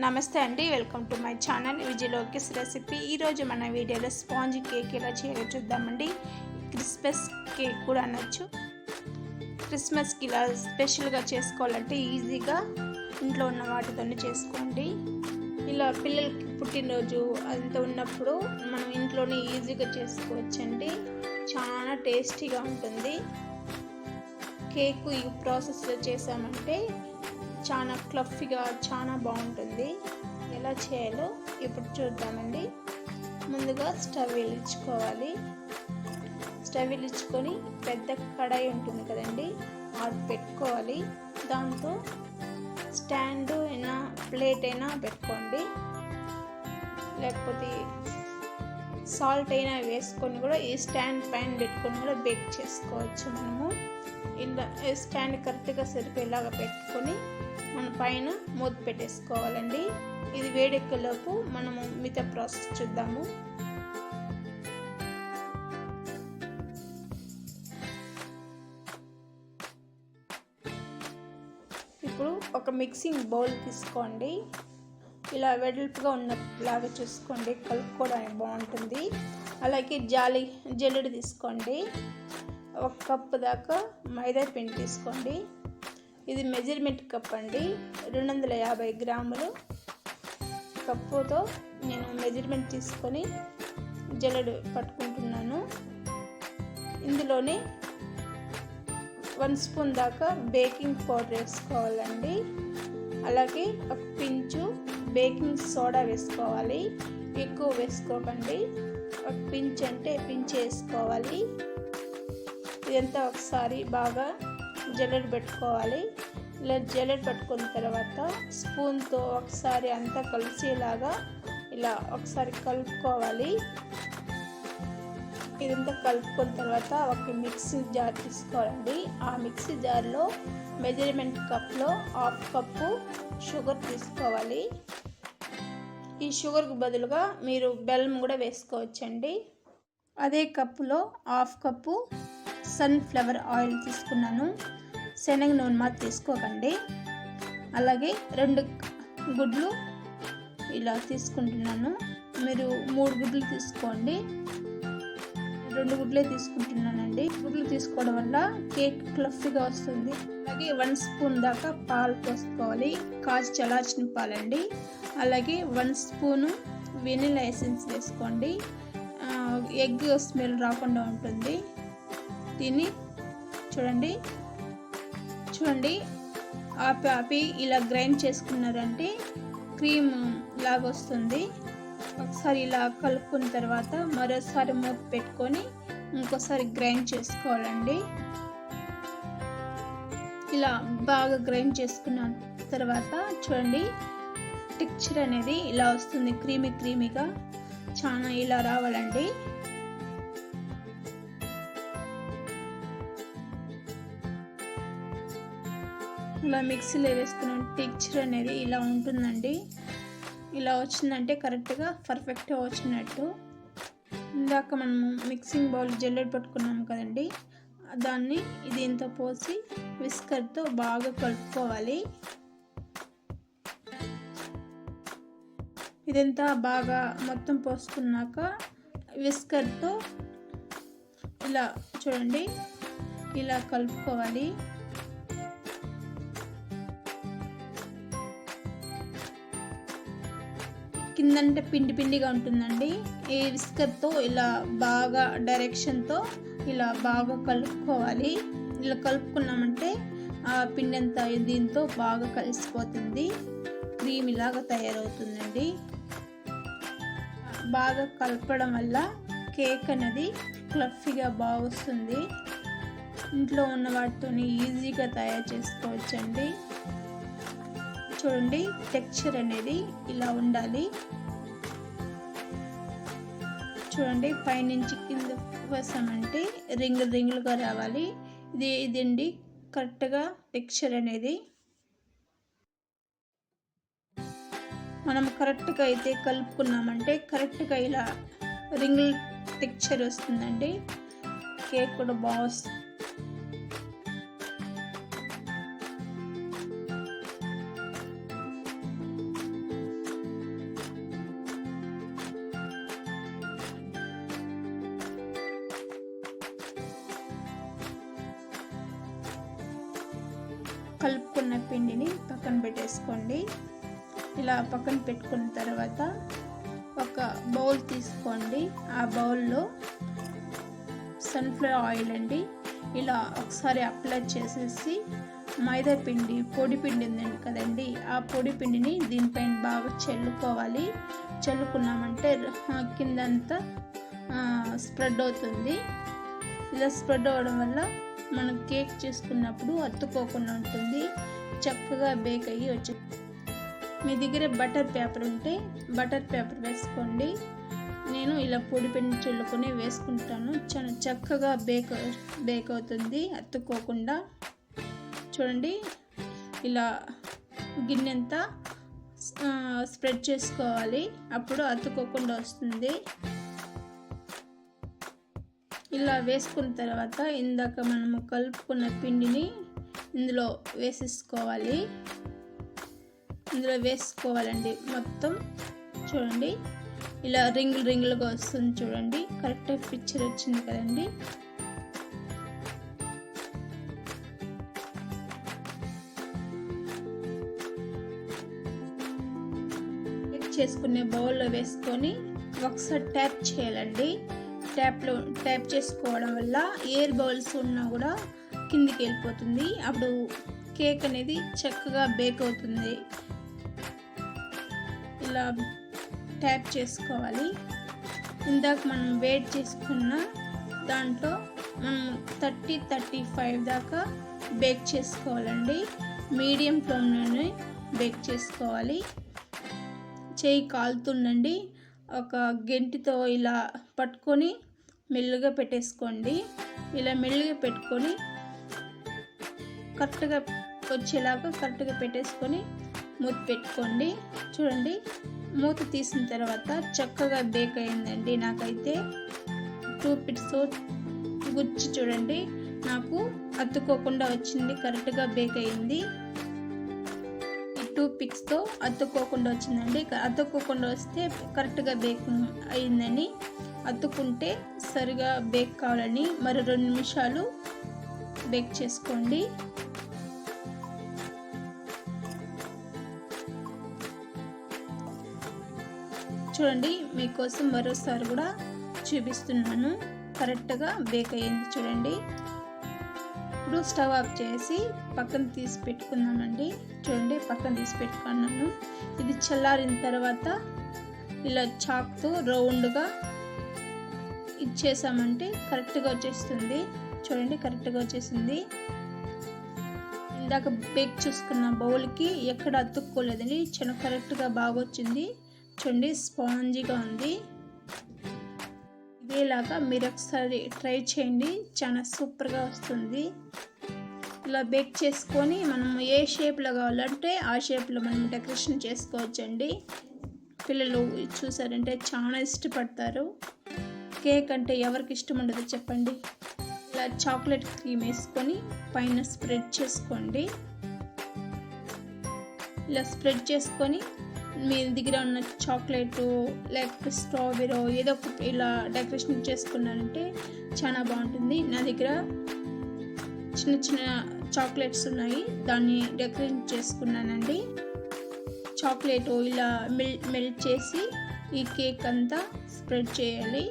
నమస్తే అండి, welcome to my channel విజయలోకిస్ రెసిపీ. ఈరోజు మన వీడియోలో స్పాంజ్ కేక్ ఎలా చేయాలో చూద్దామండి. క్రిస్మస్ కేక్ కూడా అనొచ్చు. క్రిస్మస్కి ఇలా స్పెషల్గా చేసుకోవాలంటే ఈజీగా ఇంట్లో ఉన్న వాటితోనే చేసుకోండి. ఇలా పిల్లలకి పుట్టినరోజు అంతా ఉన్నప్పుడు మనం ఇంట్లోనే ఈజీగా చేసుకోవచ్చండి. చాలా టేస్టీగా ఉంటుంది. కేక్ ఈ ప్రాసెస్లో చేసామంటే చాలా ఫ్లఫీగా చాలా బాగుంటుంది. ఎలా చేయాలో ఇప్పుడు చూద్దామండి. ముందుగా స్టవ్ వెలిగించుకోవాలి. స్టవ్ వెలిగించుకొని పెద్ద కడాయి ఉంటుంది కదండి, అది పెట్టుకోవాలి. దాంతో స్టాండ్ అయినా ప్లేట్ అయినా పెట్టుకోండి, లేకపోతే సాల్ట్ అయినా వేసుకొని కూడా ఈ స్టాండ్ పైన పెట్టుకొని కూడా బేక్ చేసుకోవచ్చు. మనము ఇలా స్టాండ్ కరెక్ట్గా సరిపోయేలాగా పెట్టుకొని మన పైన మూత పెట్టేసుకోవాలండి. ఇది వేడెక్కేలోపు మనము మిగతా ప్రాసెస్ చూద్దాము. ఇప్పుడు ఒక మిక్సింగ్ బౌల్ తీసుకోండి. ఇలా వెడల్పుగా ఉన్నలాగా చూసుకోండి, కలుపుకోవడానికి బాగుంటుంది. అలాగే జల్లెడ తీసుకోండి. 1 కప్పు దాకా మైదా పిండి తీసుకోండి. ఇది మెజర్మెంట్ కప్ అండి, 250 గ్రాములు కప్పుతో నేను మెజర్మెంట్ తీసుకొని జల్లెడ పట్టుకుంటున్నాను. ఇందులోనే 1 స్పూన్ దాకా బేకింగ్ పౌడర్ వేసుకోవాలండి. అలాగే 1 పించు బేకింగ్ సోడా వేసుకోవాలి. ఎక్కువ వేసుకోకండి, 1 పించ్ అంటే పించ్ వేసుకోవాలి. ఇదంతా ఒకసారి బాగా జల్లెడ పెట్టుకోవాలి. ఇలా జల్లెడ పెట్టుకున్న తర్వాత స్పూన్తో ఒకసారి అంతా కలిసేలాగా ఇలా ఒకసారి కలుపుకోవాలి. ఇదంతా కలుపుకున్న తర్వాత ఒక మిక్సీ జార్ తీసుకోవాలండి. ఆ మిక్సీ జార్లో మెజర్మెంట్ కప్లో 1/2 కప్పు షుగర్ తీసుకోవాలి. ఈ షుగర్కి బదులుగా మీరు బెల్లం కూడా వేసుకోవచ్చండి. అదే కప్పులో 1/2 కప్పు సన్ఫ్లవర్ ఆయిల్ తీసుకున్నాను. శనగ నూనె మాత్రం తీసుకోకండి. అలాగే 2 గుడ్లు ఇలా తీసుకుంటున్నాను. మీరు 3 గుడ్లు తీసుకోండి. 2 గుడ్లే తీసుకుంటున్నానండి. గుడ్లు తీసుకోవడం వల్ల కేక్ ఫ్లఫీగా వస్తుంది. అలాగే 1 స్పూన్ దాకా పాలు పోసుకోవాలి, కాచి చల్లార్చిన పాలండి. అలాగే 1 స్పూను వెనిలా ఎసెన్స్ వేసుకోండి. ఎగ్ స్మెల్ రాకుండా ఉంటుంది. దీన్ని చూడండి ఆపి ఇలా గ్రైండ్ చేసుకున్నారంటే క్రీమ్ లాగా వస్తుంది. ఒకసారి ఇలా కలుపుకున్న తర్వాత మరోసారి మూత పెట్టుకొని ఇంకోసారి గ్రైండ్ చేసుకోవాలండి. ఇలా బాగా గ్రైండ్ చేసుకున్న తర్వాత చూడండి, టెక్స్చర్ అనేది ఇలా వస్తుంది, క్రీమీగా చాలా ఇలా రావాలండి. ఇలా మిక్సీలో వేసుకున్న టెక్స్చర్ అనేది ఇలా ఉంటుందండి. ఇలా వచ్చిందంటే కరెక్ట్గా పర్ఫెక్ట్గా వచ్చినట్టు. ఇందాక మనము మిక్సింగ్ బౌల్ జల్లెడ పట్టుకున్నాము కదండి, దాన్ని దీంతో పోసి విస్కర్తో బాగా కలుపుకోవాలి. ఇదంతా బాగా మొత్తం పోసుకున్నాక విస్కర్తో ఇలా చూడండి ఇలా కలుపుకోవాలి. కిందంటే పిండిగా ఉంటుందండి. ఈ విస్కర్తో ఇలా బాగా డైరెక్షన్తో ఇలా బాగా కలుపుకోవాలి. ఇలా కలుపుకున్నామంటే ఆ పిండి అంతా దీంతో బాగా కలిసిపోతుంది, క్రీమ్ ఇలాగా తయారవుతుందండి. బాగా కలపడం వల్ల కేక్ అనేది ఫ్లఫీగా బాగా వస్తుంది. ఇంట్లో ఉన్న వాటితో ఈజీగా తయారు చేసుకోవచ్చండి. చూడండి, టెక్స్చర్ అనేది ఇలా ఉండాలి. చూడండి, పైనుంచి కింద వేసామంటే రింగులుగా రావాలి. ఇదండి కరెక్ట్గా టెక్స్చర్ అనేది. మనం కరెక్ట్గా అయితే కలుపుకున్నామంటే కరెక్ట్గా ఇలా రింగుల టెక్స్చర్ వస్తుందండి. కేక్ కూడా బాగా కలుపుకున్న పిండిని పక్కన పెట్టేసుకోండి. ఇలా పక్కన పెట్టుకున్న తర్వాత ఒక బౌల్ తీసుకోండి. ఆ బౌల్లో సన్ఫ్లవర్ ఆయిల్ అండి ఇలా ఒకసారి అప్లై చేసేసి మైదా పిండి పొడి పిండి ఉందండి కదండి, ఆ పొడి పిండిని దీనిపైన బాగా చల్లుకోవాలి. చల్లుకున్నామంటే కిందంతా స్ప్రెడ్ అవుతుంది. ఇలా స్ప్రెడ్ అవ్వడం వల్ల మనం కేక్ చేసుకున్నప్పుడు అతుక్కోకుండా ఉంటుంది, చక్కగా బేక్ అయ్యి వచ్చి. మీ దగ్గర బటర్ పేపర్ ఉంటే బటర్ పేపర్ వేసుకోండి. నేను ఇలా పొడి పిండి చల్లుకొని వేసుకుంటాను. చాలా చక్కగా బేక్ అవుతుంది అతుక్కోకుండా. చూడండి ఇలా గిన్నెంతా స్ప్రెడ్ చేసుకోవాలి, అప్పుడు అతుక్కోకుండా వస్తుంది. ఇలా వేసుకున్న తర్వాత ఇందాక మనము కలుపుకున్న పిండిని ఇందులో వేసుకోవాలండి మొత్తం. చూడండి ఇలా రింగులుగా వస్తుంది. చూడండి కరెక్ట్ పిక్చర్ వచ్చింది కదండి. చేసుకునే బౌల్లో వేసుకొని ఒకసారి ట్యాప్ చేయాలండి. ట్యాప్ చేసుకోవడం వల్ల ఎయిర్ బౌల్స్ ఉన్నా కూడా కిందికి వెళ్ళిపోతుంది, అప్పుడు కేక్ అనేది చక్కగా బేక్ అవుతుంది. ఇలా ట్యాప్ చేసుకోవాలి. ఇందాక మనం వెయిట్ చేసుకున్న దాంట్లో మనం 30-35 దాకా బేక్ చేసుకోవాలండి. మీడియం ఫ్లేమ్లోనే బేక్ చేసుకోవాలి. చేయి కాలుతుందండి, ఒక గెంటితో ఇలా పట్టుకొని మెల్లుగా పెట్టేసుకోండి. ఇలా మెల్లుగా పెట్టుకొని కరెక్ట్గా వచ్చేలాగా కరెక్ట్గా పెట్టేసుకొని మూత పెట్టుకోండి. చూడండి మూత తీసిన తర్వాత చక్కగా బేక్ అయిందండి. నాకైతే 2 పిట్స్ గుచ్చి చూడండి నాకు అతుక్కోకుండా వచ్చింది, కరెక్ట్గా బేక్ అయింది. ఈ 2 పిక్స్తో అతుక్కోకుండా వచ్చిందండి. అతుక్కోకుండా వస్తే కరెక్ట్గా బేక్ అయిందని, అతుక్కుంటే సరిగా బేక్ కావాలని మరి 2 నిమిషాలు బేక్ చేసుకోండి. చూడండి మీకోసం మరోసారి కూడా చూపిస్తున్నాను, కరెక్ట్గా బేక్ అయ్యింది చూడండి. ఇప్పుడు స్టవ్ ఆఫ్ చేసి పక్కన తీసి పెట్టుకుందామండి. చూడండి పక్కన తీసి పెట్టుకున్నాను. ఇది చల్లారిన తర్వాత ఇలా చాక్తో రౌండ్గా ఇచ్చేసామంటే కరెక్ట్గా వచ్చేస్తుంది. చూడండి కరెక్ట్గా వచ్చేసింది. ఇందాక బేక్ చూసుకున్న బౌల్కి ఎక్కడ అతుక్కోలేదండి, చాలా కరెక్ట్గా బాగా వచ్చింది. చూడండి స్పాంజీగా ఉంది. ఇదేలాగా మీరు ఒకసారి ట్రై చేయండి, చాలా సూపర్గా వస్తుంది. ఇలా బేక్ చేసుకొని మనం ఏ షేప్లో కావాలంటే ఆ షేప్లో మనం డెకరేషన్ చేసుకోవచ్చండి. పిల్లలు చూసారంటే చాలా ఇష్టపడతారు. కేక్ అంటే ఎవరికి ఇష్టం ఉండదు చెప్పండి. ఇలా చాక్లెట్ క్రీమ్ వేసుకొని పైన స్ప్రెడ్ చేసుకోండి. ఇలా స్ప్రెడ్ చేసుకొని మీ దగ్గర ఉన్న చాక్లెట్ లేకపోతే స్ట్రాబెరీ ఏదో ఒకటి ఇలా డెకరేషన్ చేసుకున్నారంటే చాలా బాగుంటుంది. నా దగ్గర చిన్న చాక్లెట్స్ ఉన్నాయి, దాన్ని డెకరేట్ చేసుకున్నానండి. చాక్లెట్ ఇలా మెల్ట్ చేసి ఈ కేక్ అంతా స్ప్రెడ్ చేయాలి.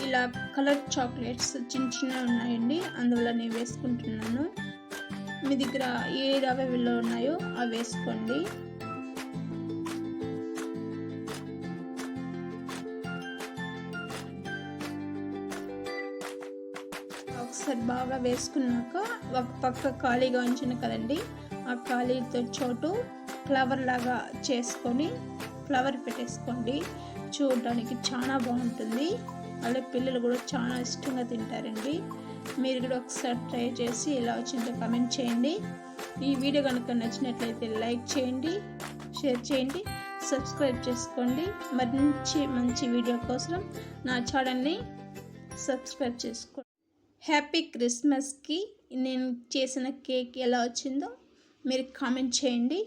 ఇలా కలర్ చాక్లెట్స్ చిన్నగా ఉన్నాయండి, అందువల్ల నేను వేసుకుంటున్నాను. మీ దగ్గర ఏది అవైలబుల్లో ఉన్నాయో అవి వేసుకోండి. ఒకసారి బాగా వేసుకున్నాక ఒక పక్క ఖాళీగా ఉంచిన కదండి, ఆ ఖాళీతో చోటు ఫ్లవర్ లాగా చేసుకొని ఫ్లవర్ పెట్టేసుకోండి. చూడడానికి చాలా బాగుంటుంది, అలాగే పిల్లలు కూడా చాలా ఇష్టంగా తింటారండి. మీరు కూడా ఒకసారి ట్రై చేసి ఎలా వచ్చిందో కామెంట్ చేయండి. ఈ వీడియో కనుక నచ్చినట్లయితే లైక్ చేయండి, షేర్ చేయండి, సబ్స్క్రైబ్ చేసుకోండి. మంచి వీడియో కోసం నా ఛానల్ని సబ్స్క్రైబ్ చేసుకోండి. హ్యాపీ క్రిస్మస్కి నేను చేసిన కేక్ ఎలా వచ్చిందో మీరు కామెంట్ చేయండి.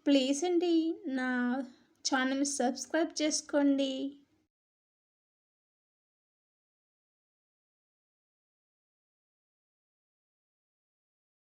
ప్లీజ్ అండి నా ఛానల్ సబ్స్క్రైబ్ చేసుకోండి.